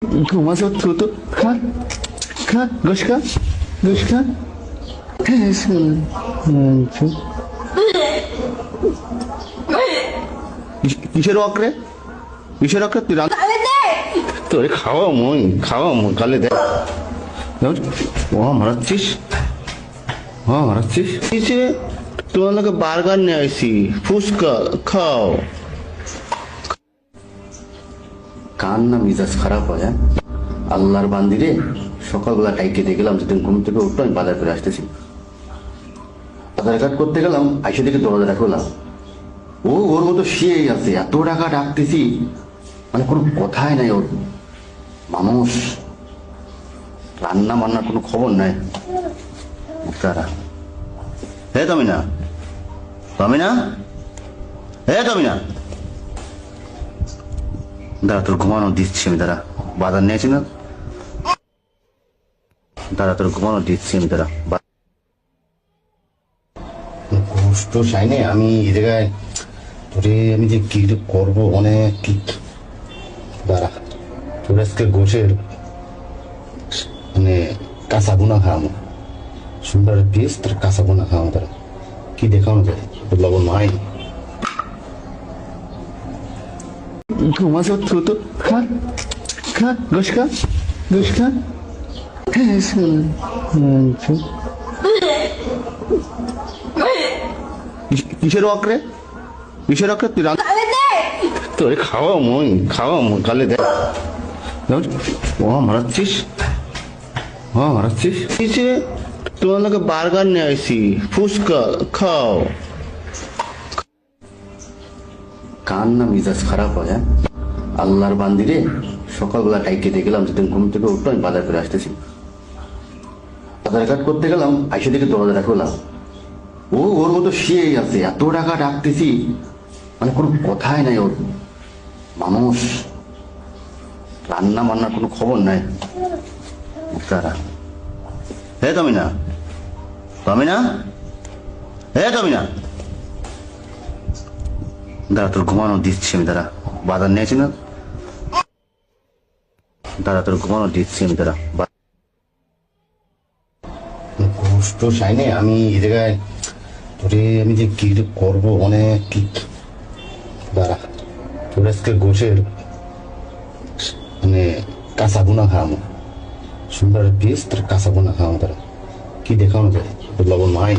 ঘুমাস তো খা খা গোস খা গোস খা কিসের অকরে কিসের অকরে তুই তোরে খাওয়া মই কালে দেখ ও মারাচ্ছিস কিসে তোমার লোকে বার্গার নিয়ে আইসি ফুচকা খাও কান না মিজাজ খারাপ হয় হ্যাঁ আল্লাহর বান্দিরে সকালবেলা টাইকে দিয়ে গেলাম যেদিন ঘুম থেকে উঠলো আমি বাজার করে আসতেছি আধার কার্ড করতে গেলাম আইসে দিকে দরজা খুললাম ও ওর মতো শুয়েই আছে এত টাকা ডাকতেছি মানে কোনো কথাই নাই ওর মানুষ রান্না বান্নার কোনো খবর নাই তারা হে তমিনা দাঁড়া তোর ঘুমানো দিচ্ছি আমি দাঁড়া বাজার নিয়েছি না দাঁড়া তোর ঘুমানো দিচ্ছি আমি দাঁড়া কষ্ট চাইনি আমি এই জায়গায় তোরে আমি যে কি করবো অনেক কি দাঁড়া তোর আজকে গোছের মানে কাঁচা গুনা খাওয়ানো সুন্দর পিস তোর কাঁচা গুনা খাওয়ানো তারা কি দেখানো যায় তোর লবণ মাই ঘুমাস তো খা খা গোস খা কিসের অকরে তুই তোরে খাওয়া মই কালে দেখ ও মারাচ্ছিস কিসে তোমার লোকে বার্গার নিয়ে আইসি ফুচকা খাও কান না মিজাজ খারাপ হয় হ্যাঁ আল্লাহর বান্দিরে সকালবেলা টাইকে দিয়ে গেলাম যেদিন ঘুম থেকে উঠলো আমি বাজার করে আসতেছি আধার কার্ড করতে গেলাম আইসে দিকে দরজা খুললাম ও ওর মতো শুয়েই আছে এত টাকা ডাকতেছি মানে কোনো কথাই নাই ওর মানুষ রান্না বান্নার কোনো খবর নাই তারা হে তমিনা দাঁড়া তোর ঘুমানো দিচ্ছি আমি দাঁড়া বাজার নিয়েছি না দাঁড়া তোর ঘুমানো দিচ্ছি আমি দাঁড়া কষ্ট চাইনি আমি এই জায়গায় তোরে আমি যে কি করবো অনেক কি দাঁড়া তোর আজকে গোছের মানে কাঁচা গুনা খাওয়ানো সুন্দর পিস তোর কাঁচা গুনা খাওয়ানো তারা কি দেখানো যায় তোর লবণ মাই